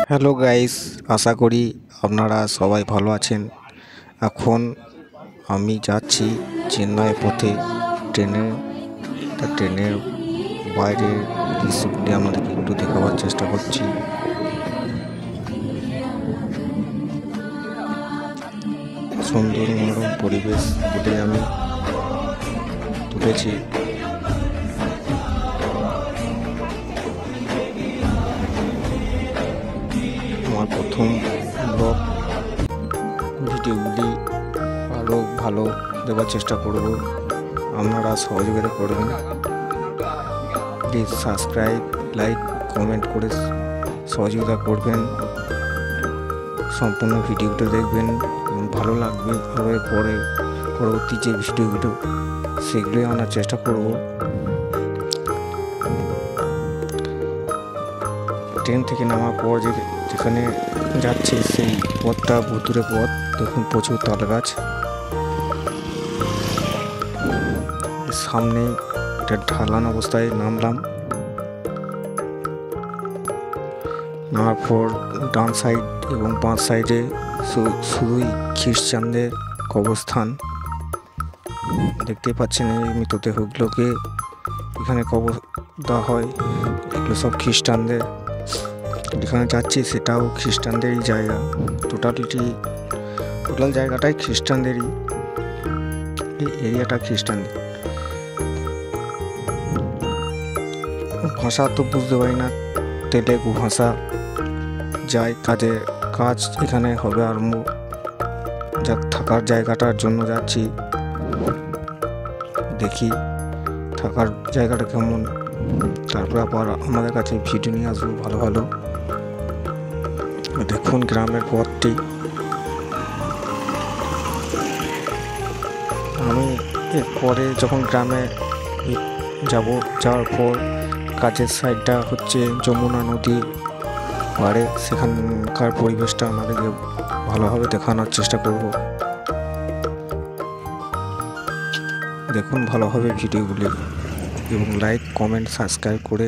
Hello guys, আশা করি আপনারা সবাই ভালো আছেন। এখন আমি যাচ্ছি চেন্নাইয়ের পথে ট্রেনে। ট্রেনের বাইরের দৃশ্যগুলি আমাদেরকে একটু দেখাবার চেষ্টা করছি। সুন্দর মনোরম পরিবেশ বলে আমি তুলেছি। আমার প্রথম ব্লগ ভিডিওগুলি আরও ভালো দেওয়ার চেষ্টা করব। আপনারা সহযোগিতা করবেন। প্লিজ সাবস্ক্রাইব, লাইক, কমেন্ট করে সহযোগিতা করবেন। সম্পূর্ণ ভিডিওটা দেখবেন এবং ভালো লাগবে। পরবর্তী যে ভিডিওগুলো সেগুলোই আনার চেষ্টা করব। ট্রেন থেকে নামার পর যেখানে যাচ্ছে সেই পথটা ভুতুরে পথ। দেখুন প্রচুর তাল গাছ। সামনে এটা ঢালান অবস্থায় নামলাম। নামার পর ডান সাইড এবং বাঁ সাইডে শুধুই খ্রিস্টানদের কবরস্থান দেখতে পাচ্ছেন। এই মৃতদেহগুলোকে এখানে কবর দেওয়া হয়। এগুলো সব খ্রিস্টানদের। যেখানে যাচ্ছি সেটাও খ্রিস্টানদেরই জায়গা। টোটাল জায়গাটাই খ্রিস্টানদেরই। এই এরিয়াটা খ্রিস্টানদের। ভাষা তো বুঝতে পারি না, তেলেগু ভাষা। কাজ এখানে হবে আরম্ভ। থাকার জায়গাটার জন্য যাচ্ছি, দেখি থাকার জায়গাটা কেমন। তারপর আবার আমাদের কাছে ভিডিও নিয়ে আসবো ভালো ভালো। দেখুন গ্রামের পথটি। আমি এরপরে যখন গ্রামে যাওয়ার পর কাজের সাইডটা হচ্ছে যমুনা নদী পাড়ে। সেখানকার পরিবেশটা আমাদেরকে ভালোভাবে দেখানোর চেষ্টা করব। দেখুন ভালোভাবে ভিডিওগুলি এবং লাইক, কমেন্ট, সাবস্ক্রাইব করে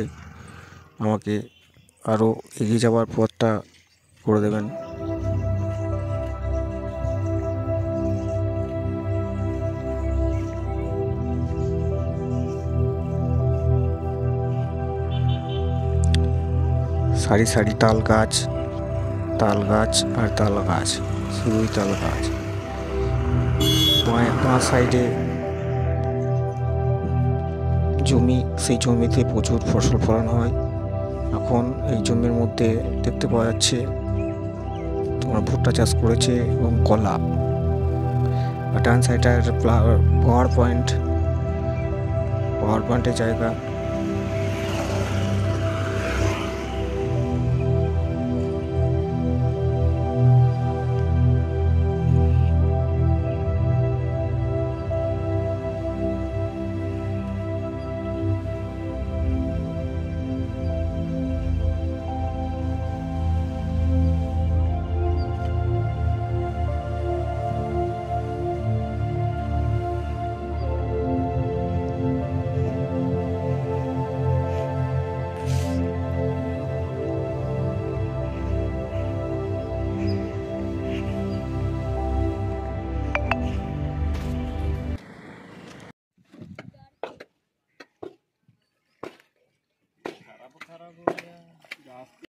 আমাকে আরও এগিয়ে যাওয়ার পথটা করে দেবেন। সারি সারি তাল গাছ আর তাল গাছ, শুধুই তাল গাছ। বাঁ সাইডে জমি, সেই জমিতে প্রচুর ফসল ফলানো হয়। এখন এই জমির মধ্যে দেখতে পাওয়া যাচ্ছে তোমার ভুট্টা চাষ করেছে এবং কলা। ডান সাইডে পাওয়ার পয়েন্টের জায়গা।